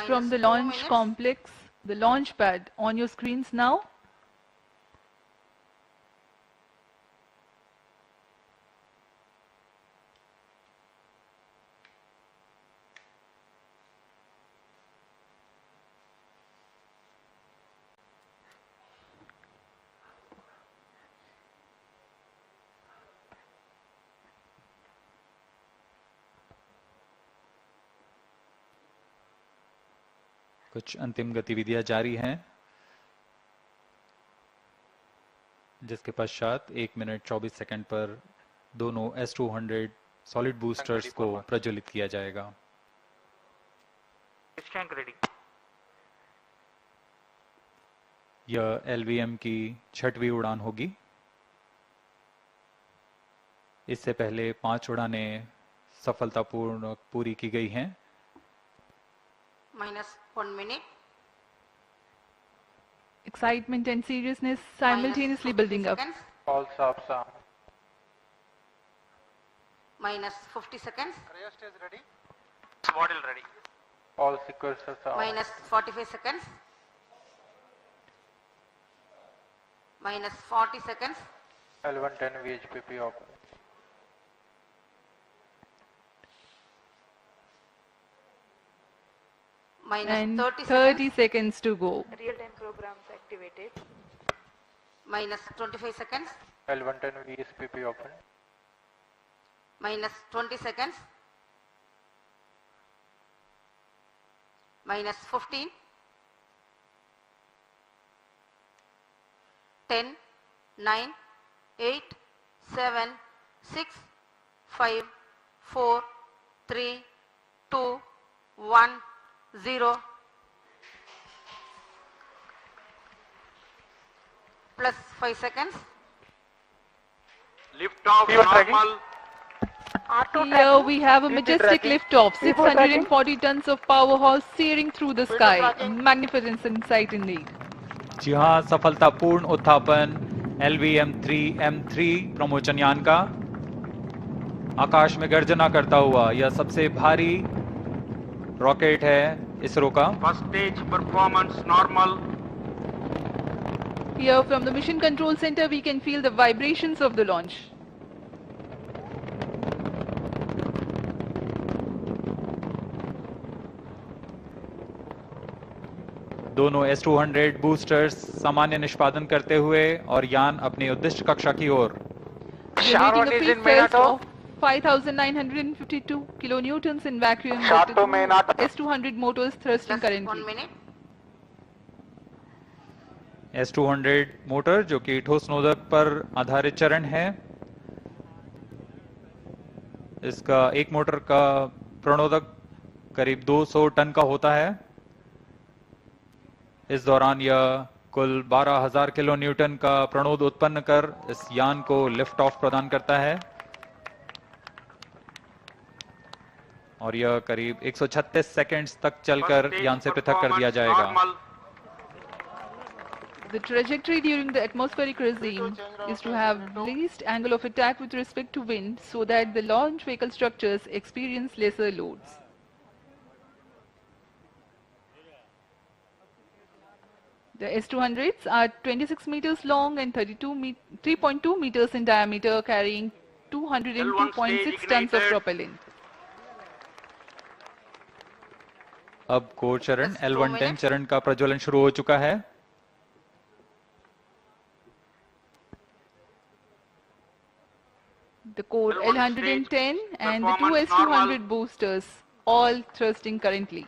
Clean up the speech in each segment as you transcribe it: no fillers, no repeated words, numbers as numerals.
from the launch complex, the launch pad on your screens now. कुछ अंतिम गतिविधियां जारी हैं, जिसके पश्चात 1 मिनट 24 सेकंड पर दोनों S200 सॉलिड बूस्टर्स को प्रज्वलित किया जाएगा। यह LVM की 6वीं उड़ान होगी। इससे पहले 5 उड़ानें सफलतापूर्वक पूरी की गई हैं। -1 minute. Excitement and seriousness simultaneously building up. All stops are. -50 seconds. Cryostat is ready. Model ready. All sequences are. -45 seconds. -40 seconds. L110 VHPP open. And 30 30 seconds to go. Real-time programs activated. -25 seconds. L110 VSPP open. -20 seconds. -15. 10, 9, 8, 7, 6, 5, 4, 3, 2, 1, 0. Plus 5 seconds. Lift off normal. Here we have a majestic liftoff, 640 tons of powerhouse searing through the sky. Magnificent sight indeed. जी हाँ, सफलतापूर्ण उत्थापन LVM-3M3 प्रमोचन यान का आकाश में गर्जना करता हुआ यह सबसे भारी रॉकेट है इसरो का। First stage performance normal. Here from the mission control center we can feel the vibrations of the launch. दोनों S200 बूस्टर्स सामान्य निष्पादन करते हुए और यान अपनी उद्दिष्ट कक्षा की ओर। Generating a peak thrust of 5,952 kilonewtons in vacuum. S200 motors thrusting currently. 1 minute. S200 motor जो कि ठोस नोदक पर आधारित चरण है, इसका एक मोटर का प्रणोदक करीब 200 टन का होता है। इस दौरान यह कुल 12,000 किलो न्यूटन का प्रणोद उत्पन्न कर इस यान को लिफ्ट ऑफ प्रदान करता है और यह करीब 136 सेकंड्स तक चलकर यान से पृथक कर दिया जाएगा। The trajectory during the atmospheric regime is to have least angle of attack with respect to wind so that the launch vehicle structures experience lesser loads. The S200s are 26 meters long and 3.2 meters in diameter, carrying 202.6 tons of propellant. अब core चरण L110 चरण का प्रज्वलन शुरू हो चुका है। The core L110 and the two S200 boosters all thrusting currently.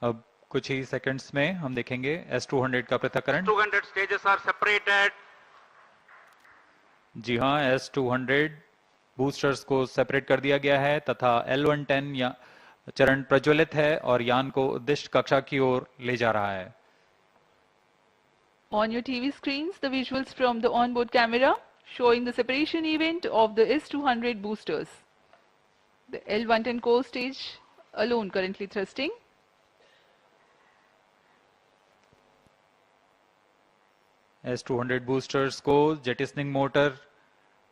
अब कुछ ही सेकंड्स में हम देखेंगे S200 का पृथक्करण। 200 stages are separated. जी हाँ, S200 बूस्टर्स को सेपरेट कर दिया गया है तथा L110 या चरण प्रज्वलित है और यान को उद्दिष्ट कक्षा की ओर ले जा रहा है। On your TV screens, the visuals from the onboard camera showing the separation event of the S200 boosters. The L110 core stage alone currently thrusting. S200 boosters को जेटिसनिंग मोटर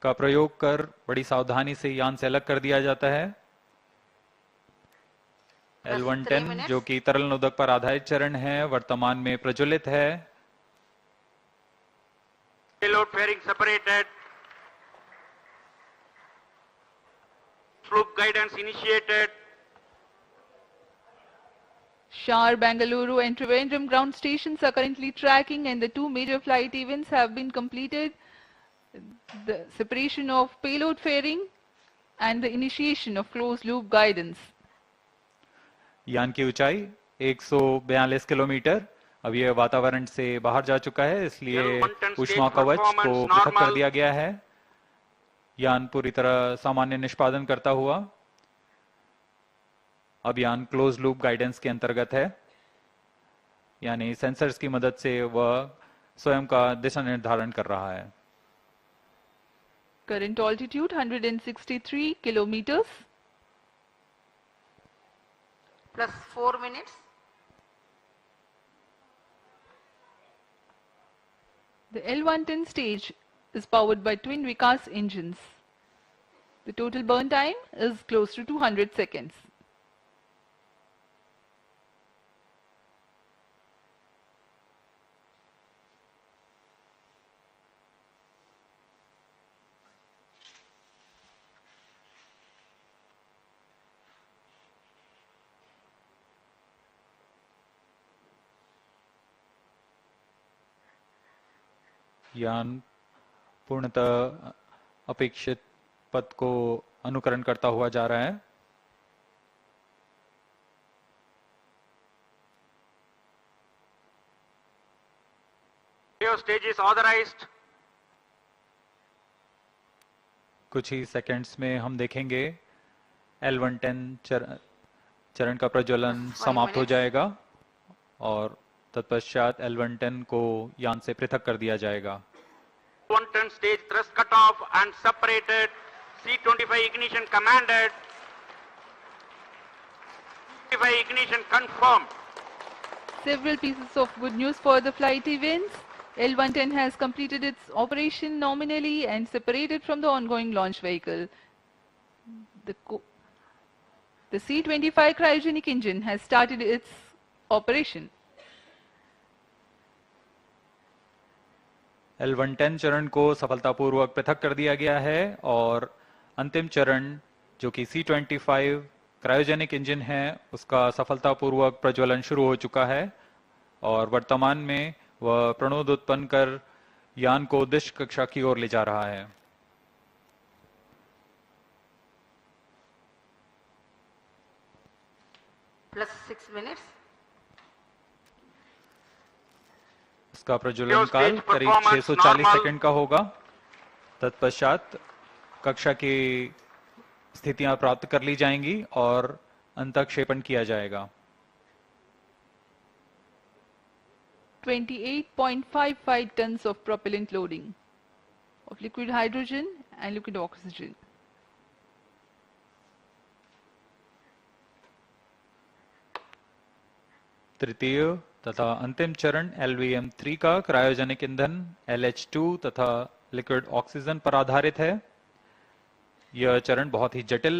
का प्रयोग कर बड़ी सावधानी से यान से अलग कर दिया जाता है। plus 3 L110 minutes. जो कि तरल नोदक पर आधारित चरण है वर्तमान में प्रज्वलित है. Payload fairing separated. Fluke guidance initiated. Shar, Bangalore and Trivandrum ground stations are currently tracking, and the two major flight events have been completed. The separation of payload fairing and the initiation of closed loop guidance. यान की ऊंचाई 142 kilometre. अब यह वातावरण से बाहर जा चुका है, इसलिए L110 ऊष्मा stage कवच को performance पृथक कर normal. दिया गया है. यान पूरी तरह सामान्य निष्पादन करता हुआ. अब यान क्लोज लूप गाइडेंस के अंतर्गत है, यानी सेंसर्स की मदद से वह स्वयं का दिशा निर्धारण कर रहा है. Current altitude 163 kilometers. Plus 4 minutes. The L110 stage is powered by twin Vikas engines. The total burn time is close to 200 seconds. यान पूर्णतः अपेक्षित पथ को अनुकरण करता हुआ जा रहा है. Cryo stage is authorized. कुछ ही सेकंड्स में हम देखेंगे L110 चरण का प्रज्वलन Just 5 समाप्त हो minutes. जाएगा और तत्पश्चात L110 को यान से पृथक कर दिया जाएगा. 110 stage thrust cut off and separated. C25 ignition commanded. 25 ignition confirmed. Several pieces of good news for the flight events. L110 has completed its operation nominally and separated from the ongoing launch vehicle. The C25 cryogenic engine has started its operation. L110 चरण को सफलतापूर्वक पृथक कर दिया गया है और अंतिम चरण जो कि C25 क्रायोजेनिक इंजन है उसका सफलतापूर्वक प्रज्वलन शुरू हो चुका है और वर्तमान में वह प्रणोद उत्पन्न कर यान को उद्देश्य कक्षा की ओर ले जा रहा है. Plus 6 minutes. इसका प्रज्वलन काल करीब 640 सेकंड का होगा. तत्पश्चात कक्षा की स्थितियां प्राप्त कर ली जाएंगी और अंतःक्षेपण किया जाएगा. 28.55 tons of propellant loading of liquid hydrogen and liquid oxygen. तृतीय तथा अंतिम चरण LVM-3 का क्रायोजेनिक ईंधन LH2 तथा लिक्विड ऑक्सीजन पर आधारित है. यह चरण बहुत ही जटिल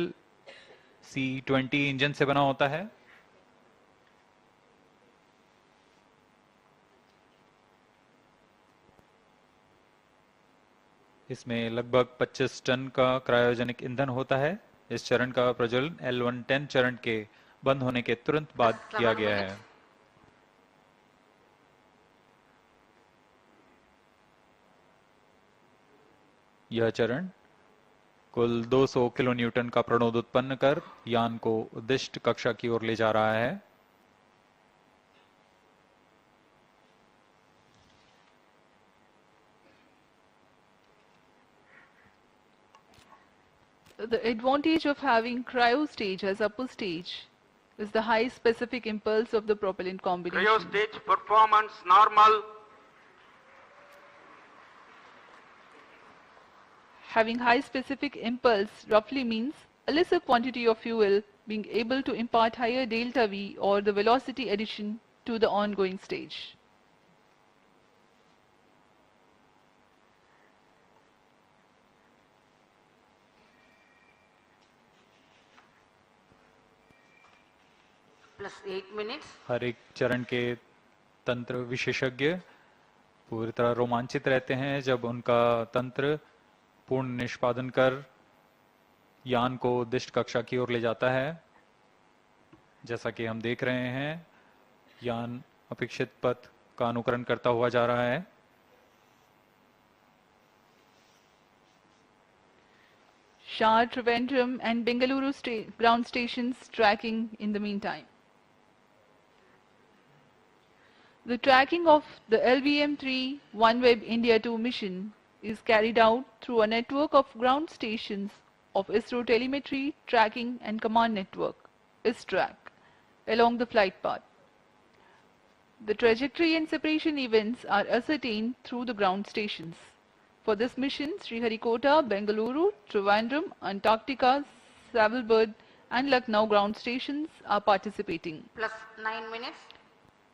C20 इंजन से बना होता है. इसमें लगभग 25 टन का क्रायोजेनिक ईंधन होता है. इस चरण का प्रज्वलन L110 चरण के बंद होने के तुरंत बाद किया गया है. यह चरण कुल 200 किलो न्यूटन का प्रणोद उत्पन्न कर यान को उद्दिष्ट कक्षा की ओर ले जा रहा है. The advantage of having cryo stage as upper stage is the high specific impulse of the propellant combination. Cryo stage performance normal. Having high specific impulse roughly means a lesser quantity of fuel being able to impart higher delta V or the velocity addition to the ongoing stage. plus 8 minutes. हर एक चरण के तंत्र विशेषज्ञ पूरी तरह रोमांचित रहते हैं जब उनका तंत्र पूर्ण निष्पादन कर यान को उद्दिष्ट कक्षा की ओर ले जाता है। जैसा कि हम देख रहे हैं, यान अपेक्षित पथ का अनुकरण करता हुआ जा रहा है। Shah, Trivandrum and Bengaluru ground stations tracking in the meantime. The tracking of the LVM-3 OneWeb India 2 mission is carried out through a network of ground stations of ISRO Telemetry, Tracking and Command Network, ISTRAC, along the flight path. The trajectory and separation events are ascertained through the ground stations. For this mission, Sriharikota, Bengaluru, Trivandrum, Antarctica, Savalbird and Lucknow ground stations are participating. Plus 9 minutes.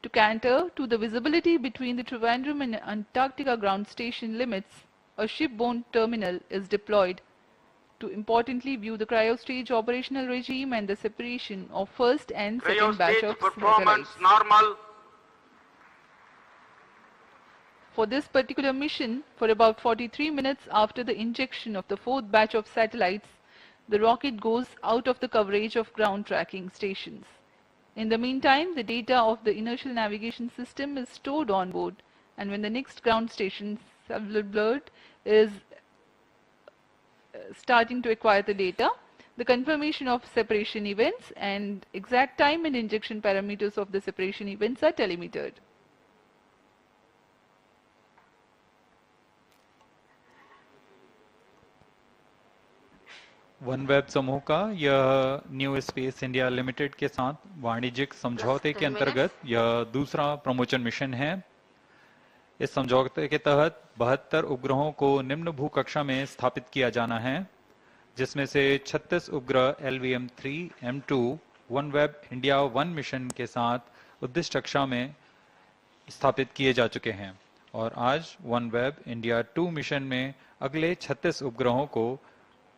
To cater to the visibility between the Trivandrum and Antarctica ground station limits, a shipborne terminal is deployed to importantly view the cryostage operational regime and the separation of first and second batch Cryostage of performance satellites. normal. For this particular mission, for about 43 minutes after the injection of the fourth batch of satellites, the rocket goes out of the coverage of ground tracking stations. In the meantime, the data of the inertial navigation system is stored on board, and when the next ground station, Savalbird, is starting to acquire the data, the confirmation of separation events and exact time and injection parameters of the separation events are telemetered. OneWeb समूह का यह new space India limited के साथ वाणिज्यिक समझौते के अंतर्गत यह दूसरा प्रमोशन मिशन है। इस समझौते के तहत 72 उपग्रहों को निम्न भू कक्षा में स्थापित किया जाना है, जिसमें से 36 उपग्रह LVM-3 M2 OneWeb India 1 mission के साथ उद्दिष्ट कक्षा में स्थापित किए जा चुके हैं और आज OneWeb इंडिया 2 मिशन में अगले 36 उपग्रहों को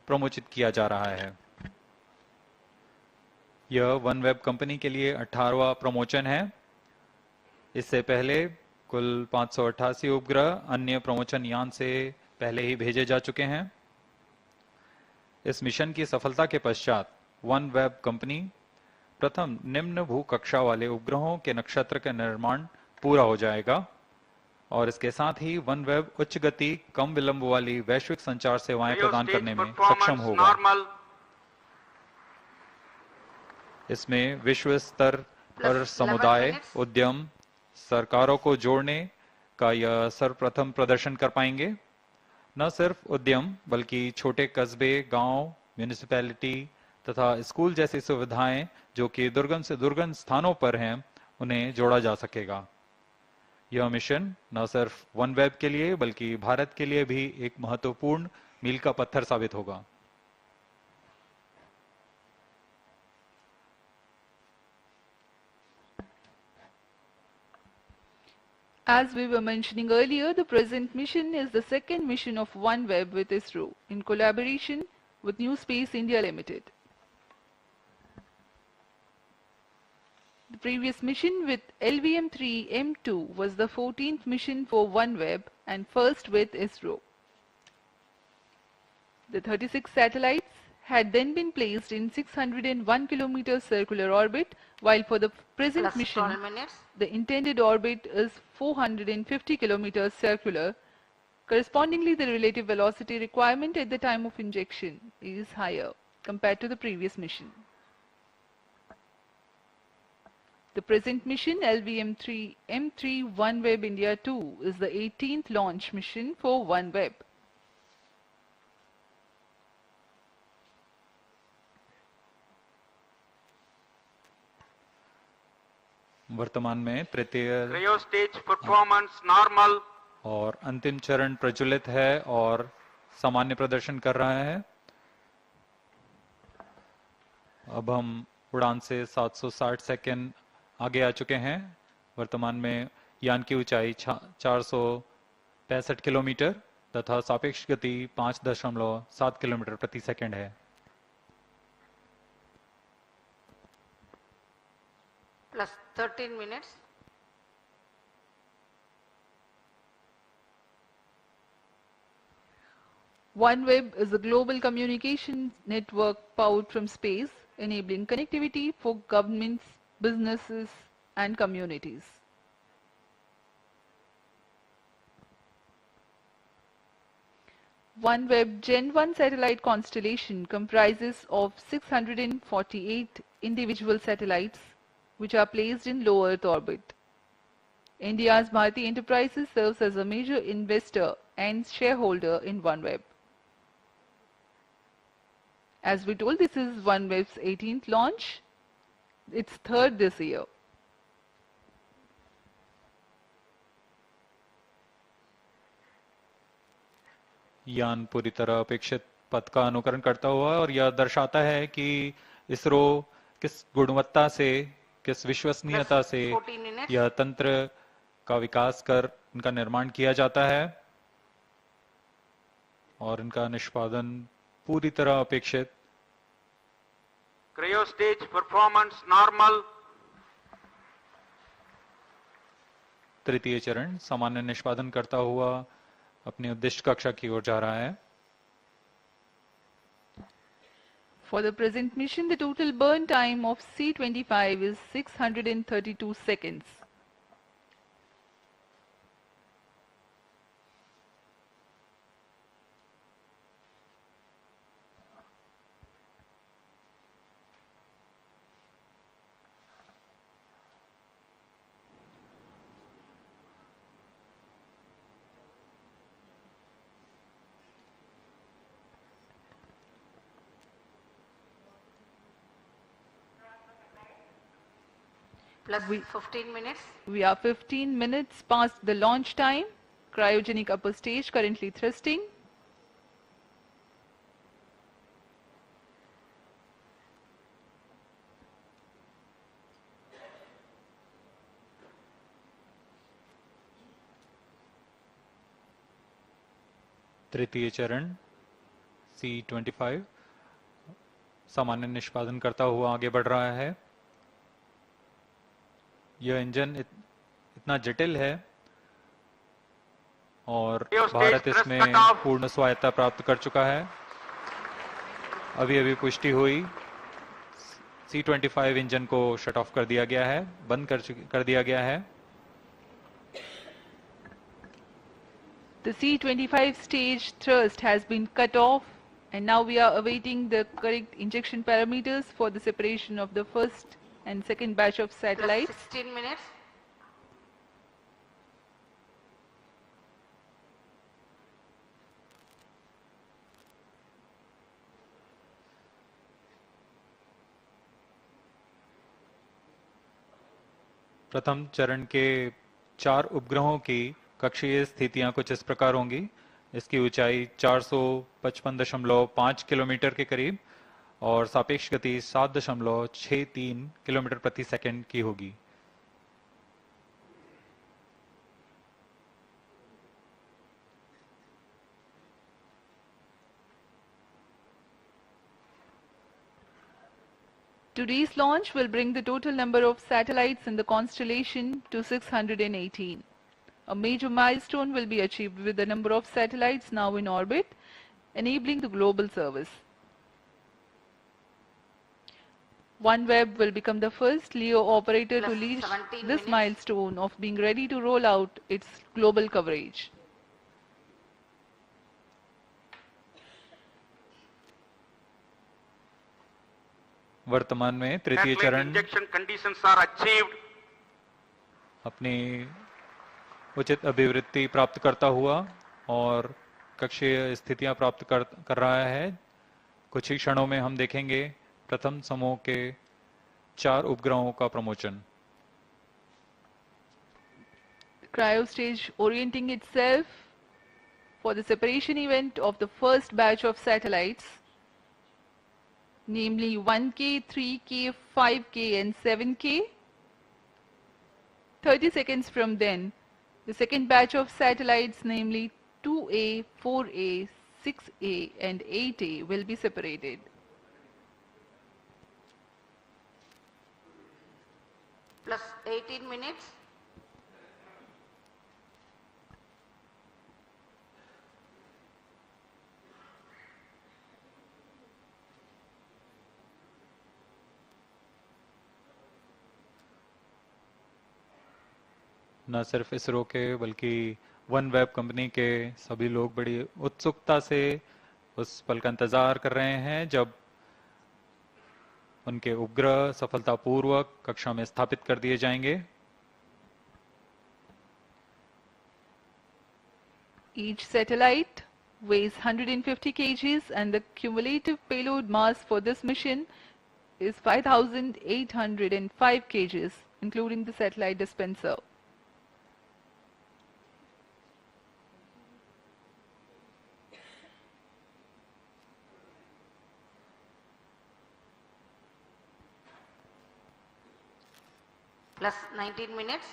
प्रमोचित किया जा रहा है। यह OneWeb कंपनी के लिए 18वां प्रमोशन है। इससे पहले कुल 588 उपग्रह अन्य प्रमोशन यान से पहले ही भेजे जा चुके हैं। इस मिशन की सफलता के पश्चात OneWeb कंपनी प्रथम निम्न भू कक्षा वाले उपग्रहों के नक्षत्र का निर्माण पूरा हो जाएगा और इसके साथ ही OneWeb उच्च गति कम विलंब वाली वैश्विक संचार सेवाएं प्रदान करने में सक्षम होगा। इसमें विश्व स्तर पर समुदाय, उद्यम, सरकारों को जोड़ने का यह सर्वप्रथम प्रदर्शन कर पाएंगे। न सिर्फ उद्यम बल्कि छोटे कस्बे, गांव, म्यूनिसिपैलिटी तथा स्कूल जैसी सुविधाएं जो कि दुर्गम से दुर्गम स्थानों पर हैं, उन्हें जोड़ा जा सकेगा। यह मिशन न सिर्फ OneWeb के लिए बल्कि भारत के लिए भी एक महत्वपूर्ण मील का पत्थर साबित होगा। As we were mentioning earlier, the present mission is the second mission of OneWeb with ISRO in collaboration with New Space India Limited. The previous mission with LVM-3 M2 was the 14th mission for OneWeb and first with ISRO. The 36 satellites had then been placed in 601 km circular orbit, while for the present Plus mission, 12 minutes. the intended orbit is 450 km circular. Correspondingly, the relative velocity requirement at the time of injection is higher compared to the previous mission. The present mission LVM-3 M3 OneWeb India 2 is the 18th launch mission for OneWeb. वर्तमान में तृतीय Cryostage performance normal. और अंतिम चरण प्रज्वलित है और सामान्य प्रदर्शन कर रहा है। अब हम उड़ान से 760 सेकंड आगे आ चुके हैं। वर्तमान में यान की ऊंचाई 465 किलोमीटर तथा सापेक्ष गति 5.7 किलोमीटर प्रति सेकंड है। plus 13 minutes. OneWeb is a global communications network powered from space, enabling connectivity for governments, businesses, and communities. OneWeb Gen 1 satellite constellation comprises of 648 individual satellites which are placed in low Earth orbit. India's Bharti Enterprises serves as a major investor and shareholder in OneWeb. As we told, this is OneWeb's 18th launch, its third this year. यान पूरी तरह अपेक्षित पथ का अनुकरण करता हुआ और यह दर्शाता है कि इसरो किस गुणवत्ता से, किस विश्वसनीयता से 14 minutes. यह तंत्र का विकास कर इनका निर्माण किया जाता है और इनका निष्पादन पूरी तरह अपेक्षित। Cryo stage performance normal. तृतीय चरण सामान्य निष्पादन करता हुआ अपनी उद्दिष्ट कक्षा की ओर जा रहा है। For the present mission, the total burn time of C-25 is 632 seconds. Plus 15 minutes. We are 15 minutes past the launch time. Cryogenic upper stage currently thrusting. तृतीय चरण C-25 सामान्य निष्पादन करता हुआ आगे बढ़ रहा है। यह इंजन इतना जटिल है और भारत इसमें पूर्ण स्वायत्ता प्राप्त कर चुका है। अभी पुष्टि हुई, C-25 इंजन को शट ऑफ कर दिया गया है, बंद कर दिया गया है। The C-25 stage thrust has been cut off and now we are awaiting the correct injection parameters for the separation of the first and second batch of satellites. Plus 16 minutes. प्रथम चरण के 4 उपग्रहों की कक्षीय स्थितियां कुछ इस प्रकार होंगी। इसकी ऊंचाई 455.5 किलोमीटर के करीब और सापेक्ष गति 7.63 किलोमीटर प्रति सेकंड की होगी। Today's launch will bring the total number of satellites in the constellation to 618. A major milestone will be achieved with the number of satellites now in orbit, enabling the global service. OneWeb will become the first LEO operator to reach this milestone of being ready to roll out its global coverage. वर्तमान में तृतीय चरण Injection conditions are achieved. अपनी उचित अभिवृत्ति प्राप्त करता हुआ और कक्षीय स्थितियां प्राप्त कर रहा है। कुछ ही क्षणों में हम देखेंगे प्रथम समूह के 4 उपग्रहों का प्रमोचन। Cryo stage orienting itself for the separation event of the first batch of satellites, namely 1K, 3K, 5K and 7K. 30 seconds from then, the second batch of satellites, namely 2A, 4A, 6A and 8A will be separated. plus 18 minutes. न सिर्फ इसरो के बल्कि one web company के सभी लोग बड़ी उत्सुकता से उस पल का इंतजार कर रहे हैं जब उनके उपग्रह सफलतापूर्वक कक्षा में स्थापित कर दिए जाएंगे। Each satellite weighs 150 kgs and the cumulative payload mass for this mission is 5,805 kgs, including the satellite dispenser. Plus 19 minutes.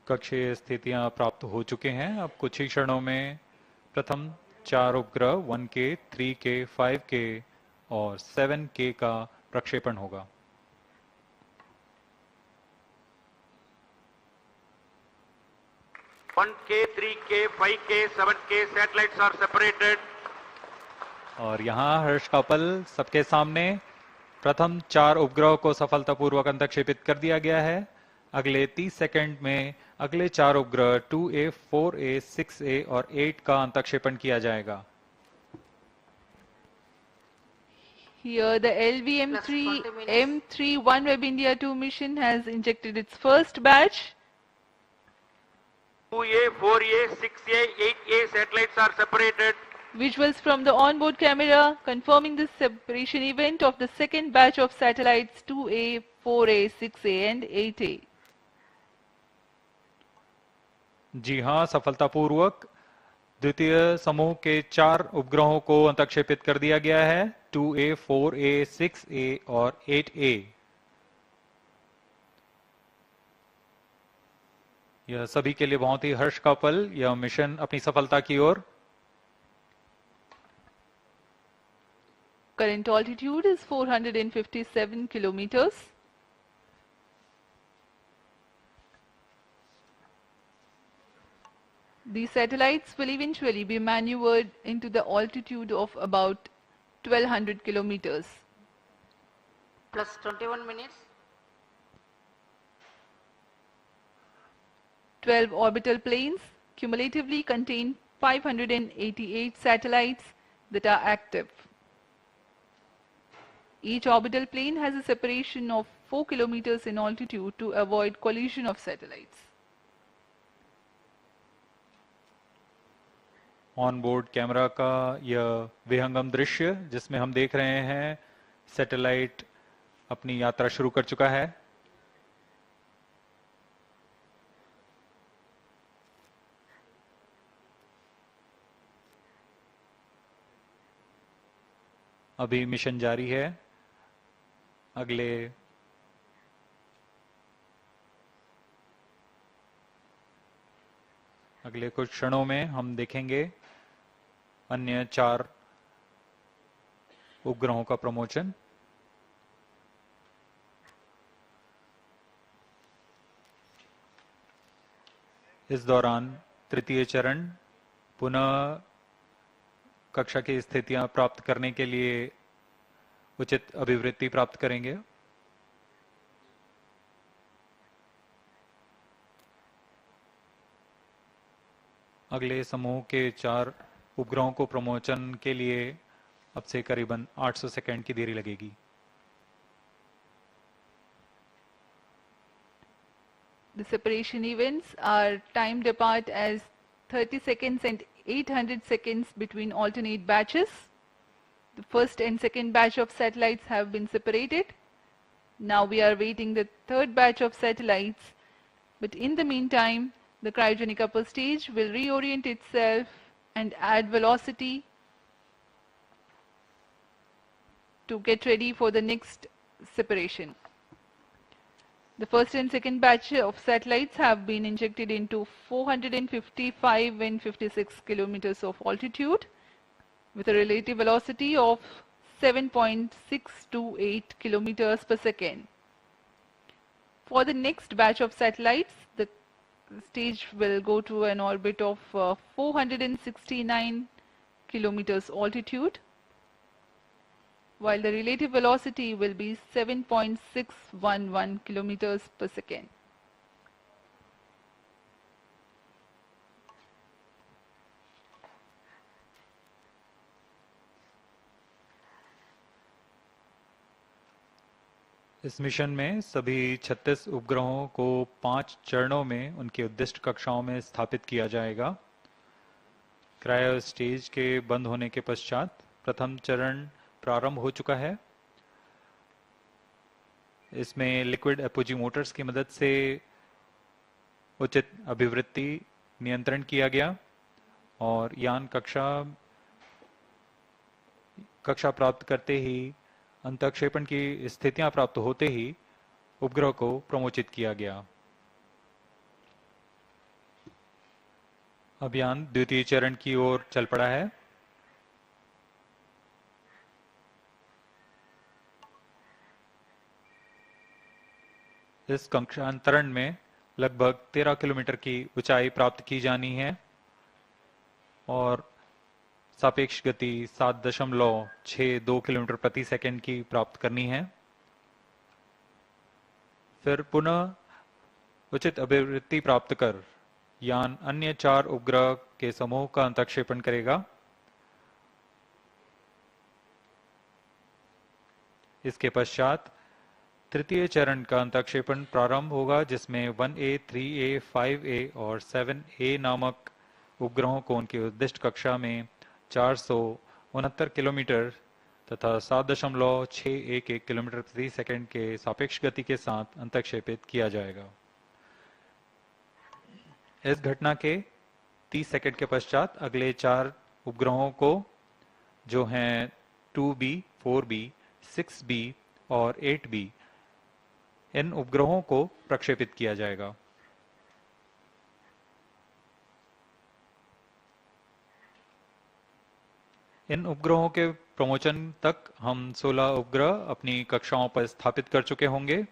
कक्षीय स्थितियां प्राप्त हो चुके हैं। अब कुछ ही क्षणों में प्रथम 4 उपग्रह 1K, 3K, 5K और 7K का प्रक्षेपण होगा। One K, 3K, 5K, 7K satellites are separated. और यहाँ हर्ष का पल सबके सामने प्रथम 4 उपग्रहों को सफलतापूर्वक अंतक्षेपित कर दिया गया है। अगले 30 सेकंड में अगले 4 उपग्रह 2A, 4A, 6A और 8 का अंतक्षेपण किया जाएगा। Here the LVM-3 M3 OneWeb India 2 mission has injected its first batch. 2A, 4A, 6A, 8A satellites are separated. Visuals from the onboard camera confirming the separation event of the second batch of satellites 2A, 4A, 6A and 8A. जी हां, सफलतापूर्वक द्वितीय समूह के 4 उपग्रहों को अंतक्षेपित कर दिया गया है। 2A, 4A, 6A और 8A। यह सभी के लिए बहुत ही हर्ष का पल। यह मिशन अपनी सफलता की ओर। Current altitude is 457 kilometers. These satellites will eventually be maneuvered into the altitude of about 1200 kilometers. Plus 21 minutes. 12 orbital planes cumulatively contain 588 satellites that are active. Each orbital plane has a separation of 4 kilometers in altitude to avoid collision of satellites. On board camera का यह विहंगम दृश्य जिसमें हम देख रहे हैं satellite अपनी यात्रा शुरू कर चुका है। अभी मिशन जारी है। अगले कुछ क्षणों में हम देखेंगे अन्य 4 उपग्रहों का प्रमोशन। इस दौरान तृतीय चरण पुनः कक्षा की स्थितियां प्राप्त करने के लिए उचित अभिवृत्ति प्राप्त करेंगे। अगले समूह के 4 उपग्रहों को प्रमोशन के लिए अब से करीबन 800 सेकंड की देरी लगेगी। The separation events are timed apart as 30 seconds and 800 seconds between alternate batches. The first and second batch of satellites have been separated. Now we are waiting the third batch of satellites. But in the meantime, the cryogenic upper stage will reorient itself and add velocity to get ready for the next separation. The first and second batch of satellites have been injected into 455 and 56 kilometers of altitude with a relative velocity of 7.628 kilometers per second. For the next batch of satellites, the stage will go to an orbit of 469 kilometers altitude, while the relative velocity will be 7.611 kilometers per second. इस mission में सभी 36 उपग्रहों को 5 चरणों में उनकी उद्दिष्ट कक्षाओं में स्थापित किया जाएगा। क्रायो स्टेज के बंद होने के पश्चात प्रथम चरण प्रारंभ हो चुका है। इसमें लिक्विड एपोजी मोटर्स की मदद से उचित अभिवृत्ति नियंत्रण किया गया और यान कक्षा प्राप्त करते ही अंतःक्षेपण की स्थितियां प्राप्त होते ही उपग्रह को प्रमोचित किया गया। अभियान द्वितीय चरण की ओर चल पड़ा है। इस कक्षांतरण में लगभग 13 किलोमीटर की ऊंचाई प्राप्त की जानी है और सापेक्ष गति 7.62 किलोमीटर प्रति सेकंड की प्राप्त करनी है। फिर पुनः उचित अभिवृत्ति प्राप्त कर यान अन्य 4 उपग्रह के समूह का अंतःक्षेपण करेगा। इसके पश्चात तृतीय चरण का अंतःक्षेपण प्रारंभ होगा, जिसमें 1A, 3A, 5A और 7A नामक उपग्रहों को उनकी उद्दिष्ट कक्षा में 469 किलोमीटर तथा 7.611 किलोमीटर प्रति सेकंड के सापेक्ष गति के साथ अंतःक्षेपित किया जाएगा। इस घटना के 30 सेकंड के पश्चात अगले 4 उपग्रहों को, जो हैं 2B, 4B, 6B और 8B, इन उपग्रहों को प्रक्षेपित किया जाएगा। इन उपग्रहों के प्रमोचन तक हम 16 उपग्रह अपनी कक्षाओं पर स्थापित कर चुके होंगे।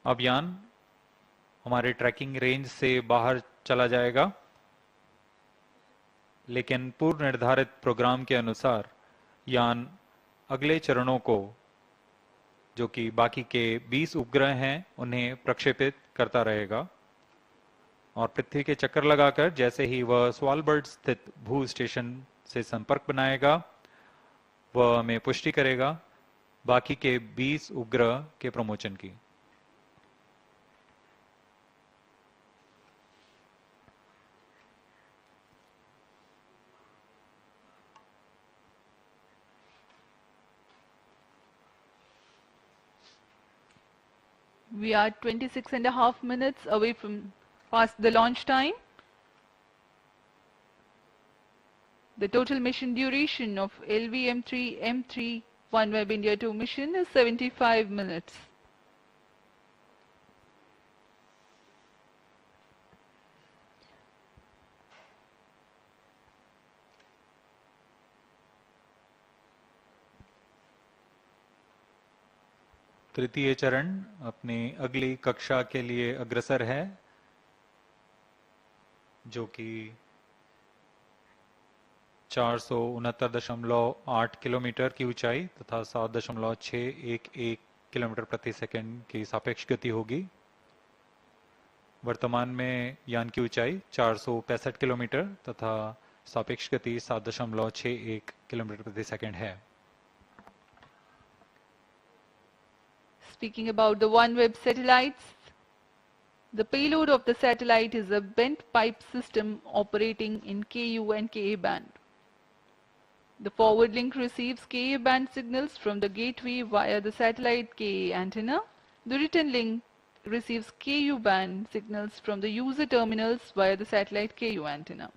अब यान हमारे ट्रैकिंग रेंज से बाहर चला जाएगा, लेकिन पूर्व निर्धारित प्रोग्राम के अनुसार यान अगले चरणों को, जो कि बाकी के 20 उपग्रह हैं, उन्हें प्रक्षेपित करता रहेगा और पृथ्वी के चक्कर लगाकर जैसे ही वह स्वालबर्ड स्थित भू स्टेशन से संपर्क बनाएगा, वह हमें पुष्टि करेगा बाकी के 20 उपग्रह के प्रमोचन की। We are 26.5 minutes away from past the launch time. The total mission duration of LVM-3 OneWeb India 2 mission is 75 minutes. तृतीय चरण अपनी अगली कक्षा के लिए अग्रसर है, जो कि 469.8 किलोमीटर की ऊंचाई तथा 7.611 किलोमीटर प्रति सेकंड की सापेक्ष गति होगी। वर्तमान में यान की ऊंचाई 465 किलोमीटर तथा सापेक्ष गति 7.61 किलोमीटर प्रति सेकंड है। Speaking about the OneWeb satellites, the payload of the satellite is a bent pipe system operating in Ku and Ka band. The forward link receives Ka band signals from the gateway via the satellite Ka antenna. The return link receives Ku band signals from the user terminals via the satellite Ku antenna.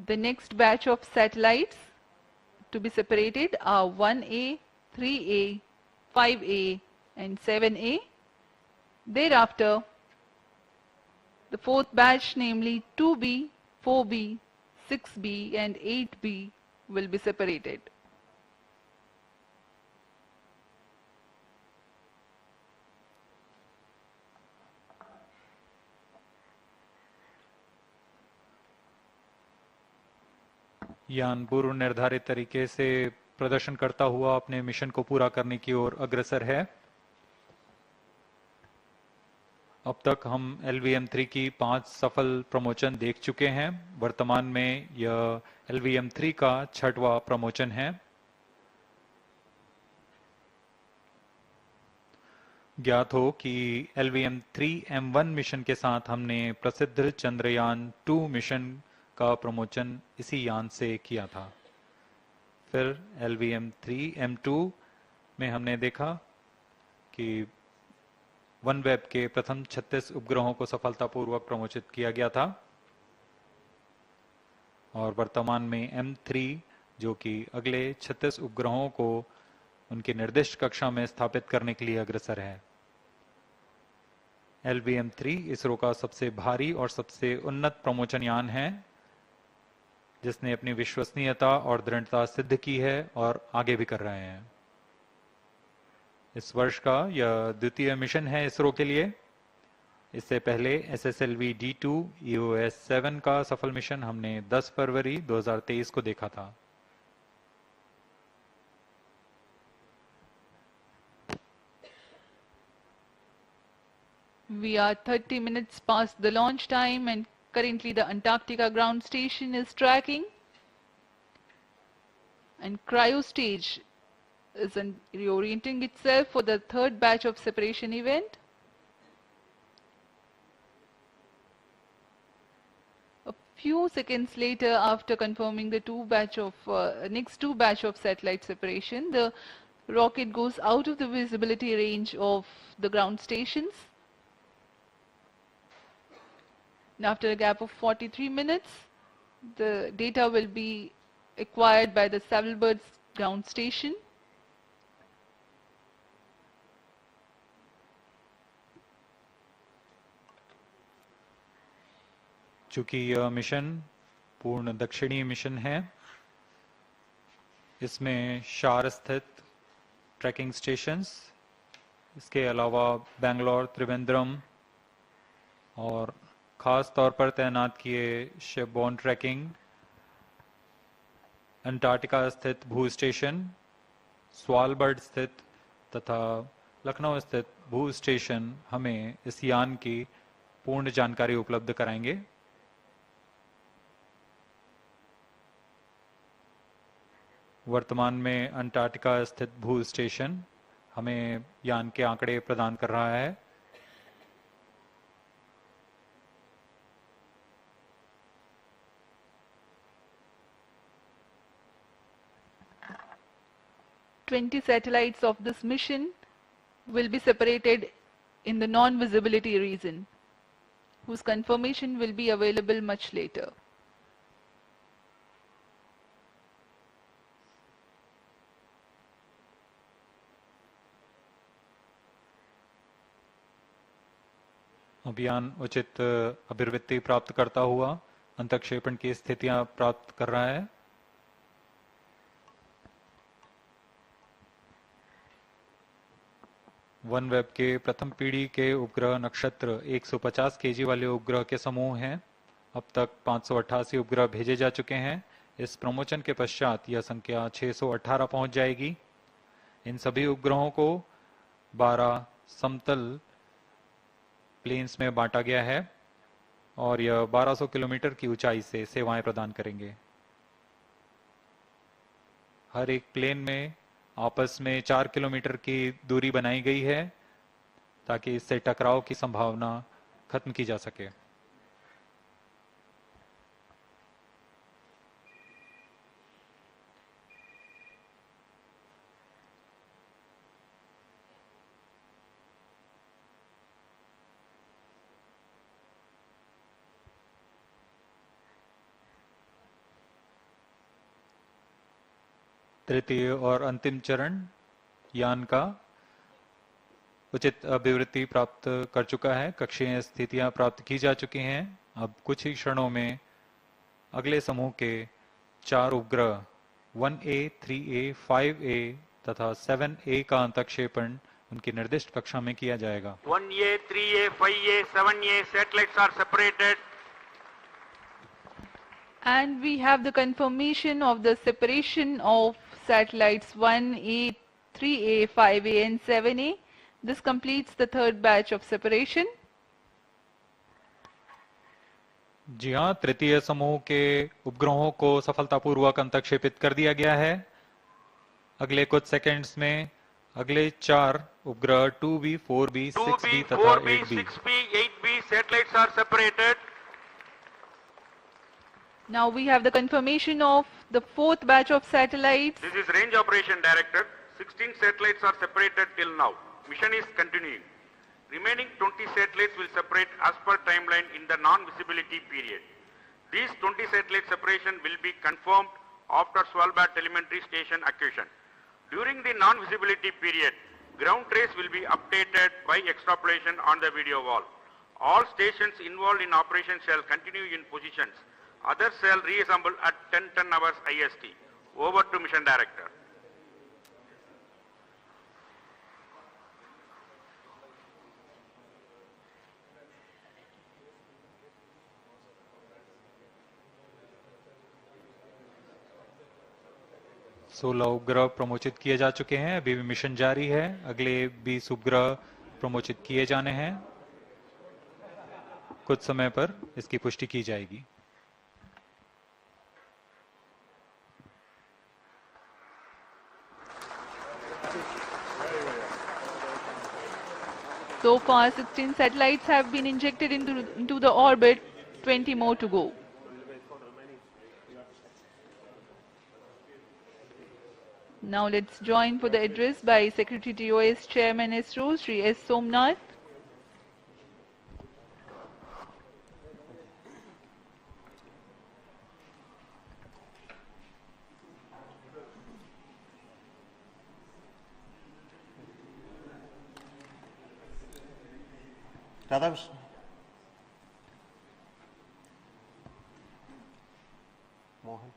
The next batch of satellites to be separated are 1A, 3A, 5A and 7A. Thereafter, the fourth batch, namely 2B, 4B, 6B and 8B will be separated. यान पूर्व निर्धारित तरीके से प्रदर्शन करता हुआ अपने mission को पूरा करने की ओर अग्रसर है। अब तक हम LVM-3 की 5 सफल प्रमोशन देख चुके हैं। वर्तमान में यह LVM-3 का 6वां प्रमोशन है। ज्ञात हो कि LVM-3M1 मिशन के साथ हमने प्रसिद्ध चंद्रयान 2 मिशन का प्रमोशन इसी यान से किया था। फिर LVM-3M2 में हमने देखा कि OneWeb के प्रथम 36 उपग्रहों को सफलतापूर्वक प्रमोशित किया गया था और वर्तमान में M3 जो कि अगले 36 उपग्रहों को उनकी निर्दिष्ट कक्षा में स्थापित करने के लिए अग्रसर है। LVM-3 इसरो का सबसे भारी और सबसे उन्नत प्रमोशन यान है जिसने अपनी विश्वसनीयता और दृढ़ता सिद्ध की है और आगे भी कर रहे हैं। इस वर्ष का यह द्वितीय मिशन है इसरो के लिए। इससे पहले SSLV D2 EOS-7 का सफल मिशन हमने 10 फरवरी 2023 को देखा था। We are 30 minutes past the launch time and currently the Antarctica ground station is tracking and cryo stage is reorienting itself for the third batch of separation event. A few seconds later, after confirming the next two batch of satellite separation, the rocket goes out of the visibility range of the ground stations. And after a gap of 43 minutes, the data will be acquired by the Savalbirds ground station. चूंकि यह mission पूर्ण दक्षिणी mission है, इसमें शार स्थित trekking stations, इसके अलावा बेंगलोर, त्रिवेंद्रम और खास तौर पर तैनात किए शिपबोर्न ट्रैकिंग, अंटार्कटिका स्थित भू स्टेशन, स्वालबर्ड स्थित तथा लखनऊ स्थित भू स्टेशन हमें इस यान की पूर्ण जानकारी उपलब्ध कराएंगे। वर्तमान में अंटार्कटिका स्थित भू स्टेशन हमें यान के आंकड़े प्रदान कर रहा है। "20 satellites of this mission will be separated in the non-visibility region, whose confirmation will be available much later." अभियान उचित अभिवृत्ति प्राप्त करता हुआ अंतक्षेपण की स्थितियां प्राप्त कर रहा है। OneWeb के प्रथम पीढ़ी के उपग्रह नक्षत्र 150 केजी वाले उपग्रह के समूह हैं। अब तक 588 उपग्रह भेजे जा चुके हैं। इस प्रमोशन के पश्चात यह संख्या 618 पहुंच जाएगी। इन सभी उपग्रहों को 12 समतल प्लेन्स में बांटा गया है और यह 1200 किलोमीटर की ऊंचाई से सेवाएं प्रदान करेंगे। हर एक प्लेन में आपस में 4 किलोमीटर की दूरी बनाई गई है ताकि इससे टकराव की संभावना खत्म की जा सके। तृतीय और अंतिम चरण यान का उचित अभिवृद्धि प्राप्त कर चुका है। कक्षीय स्थितियां प्राप्त की जा चुकी हैं। अब कुछ ही क्षणों में अगले समूह के 4 उपग्रह 1A, 3A, 5A तथा 7A का अंतक्षेपण उनकी निर्दिष्ट कक्षा में किया जाएगा। 1A, 3A, 5A, 7A satellites are separated. And we have the confirmation of the separation of satellites 1A, 3A, 5A and 7A. This completes the third batch of separation. जी हाँ, तृतीय समूह के उपग्रहों को सफलतापूर्वक अंतक्षेपित कर दिया गया है। अगले कुछ सेकंड्स में अगले 4 उपग्रह 2B, 4B, 6B तथा 8B 6B, 8B satellites are separated. Now we have the confirmation of the fourth batch of satellites. This is Range Operation Director. 16 satellites are separated till now. Mission is continuing. Remaining 20 satellites will separate as per timeline in the non-visibility period. These 20 satellite separation will be confirmed after Svalbard telemetry station acquisition. During the non-visibility period, ground trace will be updated by extrapolation on the video wall. All stations involved in operation shall continue in positions. Others shall reassemble at 10 hours IST. Over to Mission Director. सोलह उपग्रह प्रमोचित किए जा चुके हैं। अभी भी mission जारी है। अगले 20 उपग्रह प्रमोचित किए जाने हैं। कुछ समय पर इसकी पुष्टि की जाएगी। So far 16 satellites have been injected into the orbit, 20 more to go. Now let's join for the address by Secretary TOS Chairman ISRO, Shri S. Somnath. Radhakrishnan. Mohan.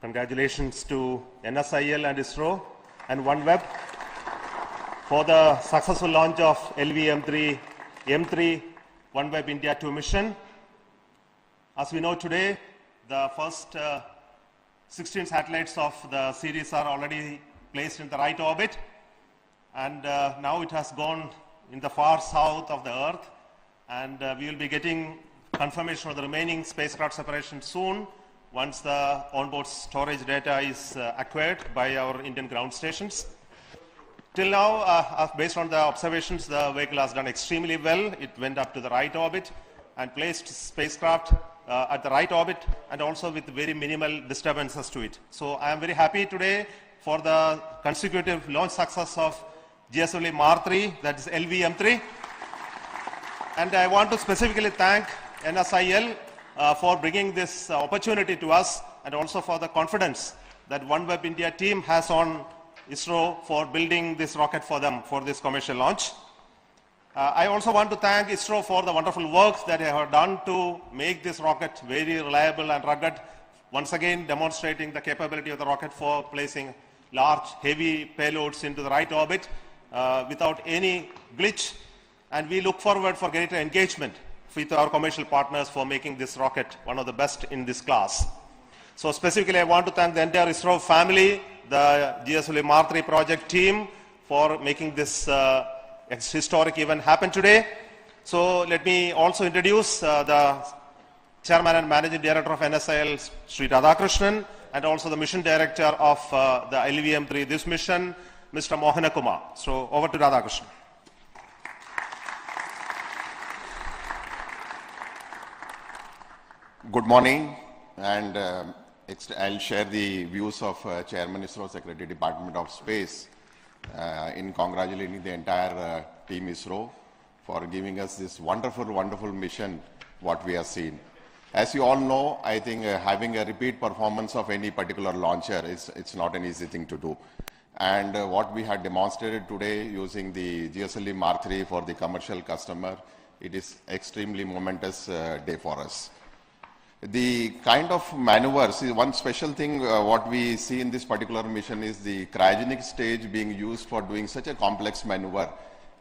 Congratulations to NSIL and ISRO and OneWeb for the successful launch of LV M3 OneWeb India 2 mission. As we know today, the first 16 satellites of the series are already placed in the right orbit, and now it has gone in the far south of the Earth, and we will be getting confirmation of the remaining spacecraft separation soon once the onboard storage data is acquired by our Indian ground stations. Till now, based on the observations, the vehicle has done extremely well. It went up to the right orbit and placed spacecraft at the right orbit and also with very minimal disturbances to it. So I am very happy today for the consecutive launch success of GSLV Mark 3, that is LV-M3. And I want to specifically thank NSIL for bringing this opportunity to us and also for the confidence that OneWeb India team has on ISRO for building this rocket for them for this commercial launch. I also want to thank ISRO for the wonderful work that they have done to make this rocket very reliable and rugged, once again demonstrating the capability of the rocket for placing large, heavy payloads into the right orbit without any glitch. And we look forward for greater engagement with our commercial partners for making this rocket one of the best in this class. So specifically, I want to thank the entire ISRO family, the GSLV Mark 3 project team for making this historic event happen today. So let me also introduce the Chairman and Managing Director of NSIL, Sri Radhakrishnan, and also the Mission Director of the LV-M3, this mission, Mr. Mohan Kumar. So over to Radhakrishnan. Good morning, and I'll share the views of Chairman ISRO, Secretary Department of Space, in congratulating the entire team ISRO for giving us this wonderful, wonderful mission, what we have seen. As you all know, I think having a repeat performance of any particular launcher, it's not an easy thing to do. And what we had demonstrated today using the GSLV Mark III for the commercial customer, it is extremely momentous day for us. The kind of maneuvers, one special thing what we see in this particular mission is the cryogenic stage being used for doing such a complex maneuver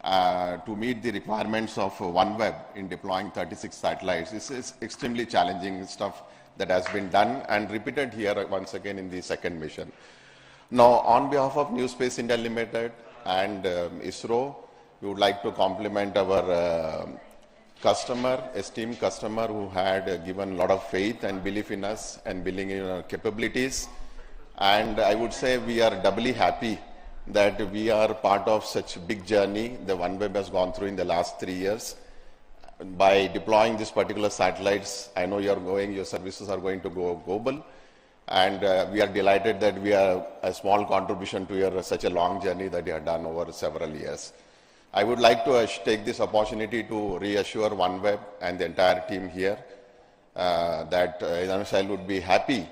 to meet the requirements of OneWeb in deploying 36 satellites. This is extremely challenging stuff that has been done and repeated here once again in the second mission. Now, on behalf of New Space India Limited and ISRO, we would like to compliment our esteemed customer who had given a lot of faith and belief in us and believing in our capabilities. And I would say we are doubly happy that we are part of such a big journey the OneWeb has gone through in the last 3 years. By deploying these particular satellites, I know your services are going to go global. And we are delighted that we are a small contribution to such a long journey that you have done over several years. I would like to take this opportunity to reassure OneWeb and the entire team here that NSIL would be happy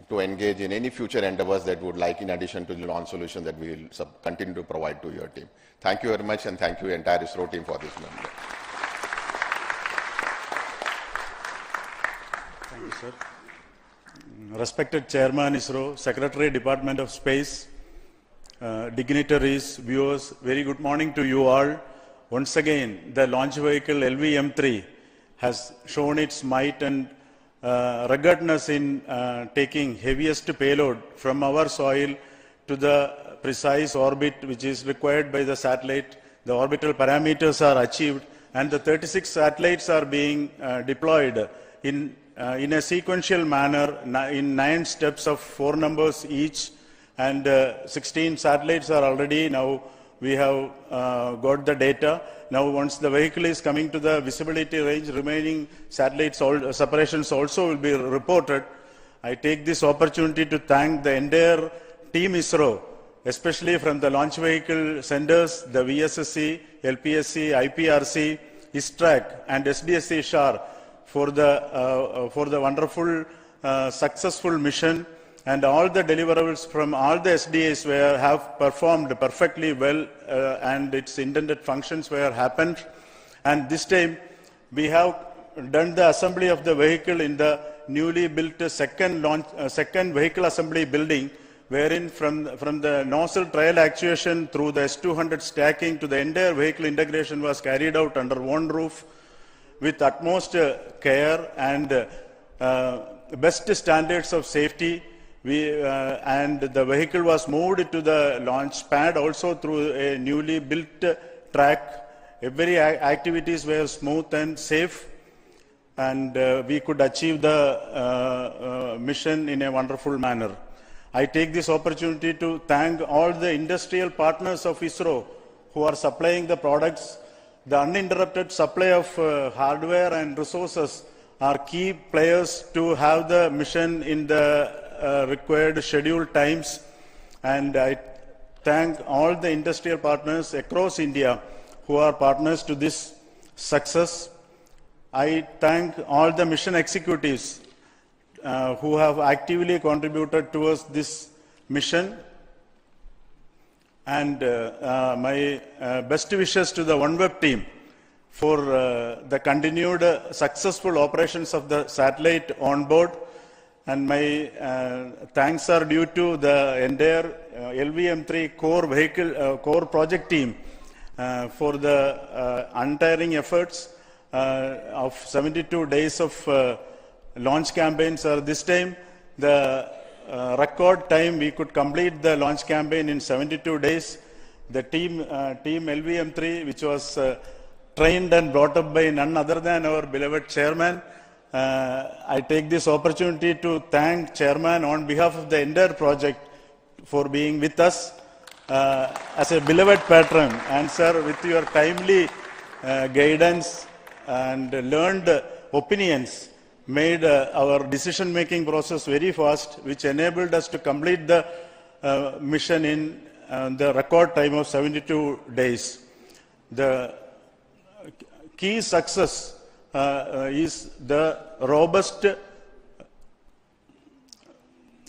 to engage in any future endeavors that would like in addition to the launch solution that we will continue to provide to your team. Thank you very much, and thank you entire ISRO team for this member. Thank you, sir. Respected Chairman ISRO, Secretary Department of Space, dignitaries, viewers, very good morning to you all. Once again, the launch vehicle LV-M3 has shown its might and ruggedness in taking heaviest payload from our soil to the precise orbit which is required by the satellite. The orbital parameters are achieved and the 36 satellites are being deployed in a sequential manner in 9 steps of 4 numbers each, and 16 satellites are already now. We have got the data. Now once the vehicle is coming to the visibility range, remaining satellites separations also will be reported. I take this opportunity to thank the entire team ISRO, especially from the launch vehicle centers, the VSSC, LPSC, IPRC, ISTRAC and SDSC SHAR for the wonderful successful mission, and all the deliverables from all the SDAs have performed perfectly well and its intended functions were happened. And this time we have done the assembly of the vehicle in the newly built second vehicle assembly building, wherein from the nozzle trial actuation through the S200 stacking to the entire vehicle integration was carried out under one roof with utmost care and best standards of safety. And the vehicle was moved to the launch pad also through a newly built track. Every activities were smooth and safe, and we could achieve the mission in a wonderful manner. I take this opportunity to thank all the industrial partners of ISRO who are supplying the products. The uninterrupted supply of hardware and resources are key players to have the mission in the required scheduled times, and I thank all the industrial partners across India who are partners to this success. I thank all the mission executives who have actively contributed towards this mission, and my best wishes to the OneWeb team for the continued successful operations of the satellite on board. And my thanks are due to the entire LV-M3 core project team for the untiring efforts of 72 days of launch campaigns. This time, the record time we could complete the launch campaign in 72 days. The team LV-M3, which was trained and brought up by none other than our beloved chairman. I take this opportunity to thank Chairman on behalf of the entire project for being with us as a beloved patron. And sir, with your timely guidance and learned opinions, made our decision-making process very fast, which enabled us to complete the mission in the record time of 72 days. The key success is the robust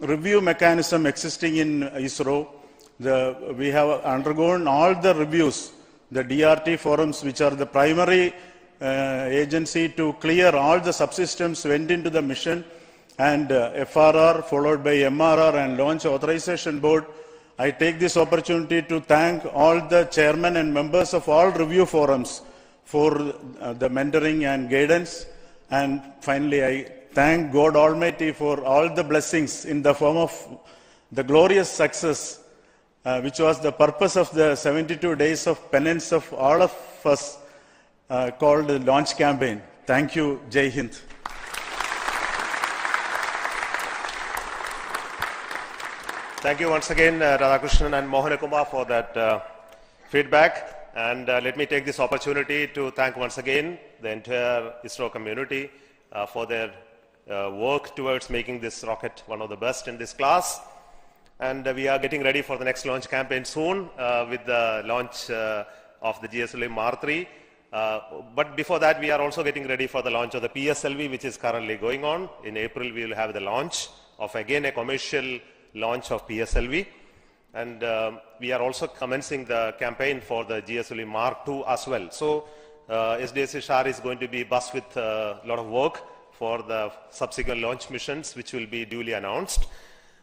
review mechanism existing in ISRO. We have undergone all the reviews, the DRT forums, which are the primary agency to clear all the subsystems went into the mission, and FRR followed by MRR and Launch Authorization Board. I take this opportunity to thank all the chairmen and members of all review forums for the mentoring and guidance. And finally, I thank God Almighty for all the blessings in the form of the glorious success, which was the purpose of the 72 days of penance of all of us, called the launch campaign. Thank you. Jai Hind. Thank you once again, Radhakrishnan and Mohanakumar, for that feedback. And let me take this opportunity to thank once again the entire ISRO community for their work towards making this rocket one of the best in this class. And we are getting ready for the next launch campaign soon with the launch of the GSLV Mark III. But before that, we are also getting ready for the launch of the PSLV, which is currently going on. In April, we will have the launch of, again, a commercial launch of PSLV. And we are also commencing the campaign for the GSLV Mark II as well. So SDSC SHAR is going to be buzzed with a lot of work for the subsequent launch missions, which will be duly announced.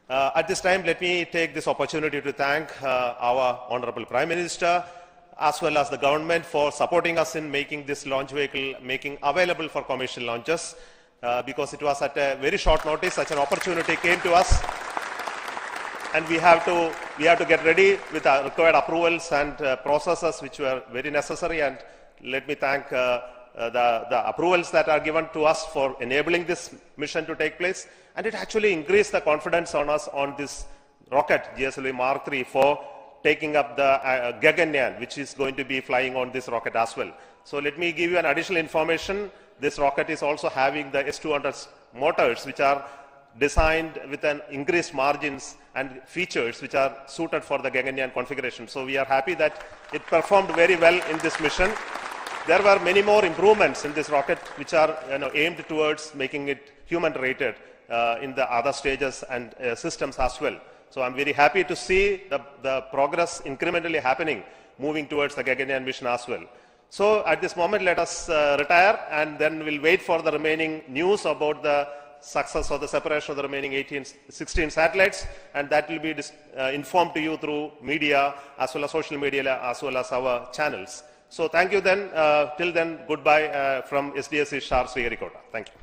At this time, let me take this opportunity to thank our Honorable Prime Minister, as well as the government, for supporting us in making this launch vehicle available for commercial launches, because it was at a very short notice such an opportunity came to us. And we have to get ready with our required approvals and processes which were very necessary. And let me thank the approvals that are given to us for enabling this mission to take place. And it actually increased the confidence on us on this rocket, GSLV Mark III, for taking up the Gaganyaan, which is going to be flying on this rocket as well. So let me give you an additional information. This rocket is also having the S200 motors, which are designed with an increased margins and features which are suited for the Gaganyaan configuration. So we are happy that it performed very well in this mission. There were many more improvements in this rocket which are aimed towards making it human rated in the other stages and systems as well. So I'm very happy to see the progress incrementally happening, moving towards the Gaganyaan mission as well. So at this moment, let us retire, and then we'll wait for the remaining news about the success of the separation of the remaining 16 satellites, and that will be informed to you through media as well as social media as well as our channels. So thank you then. Till then, goodbye from SDSC SHAR Sriharikota. Thank you.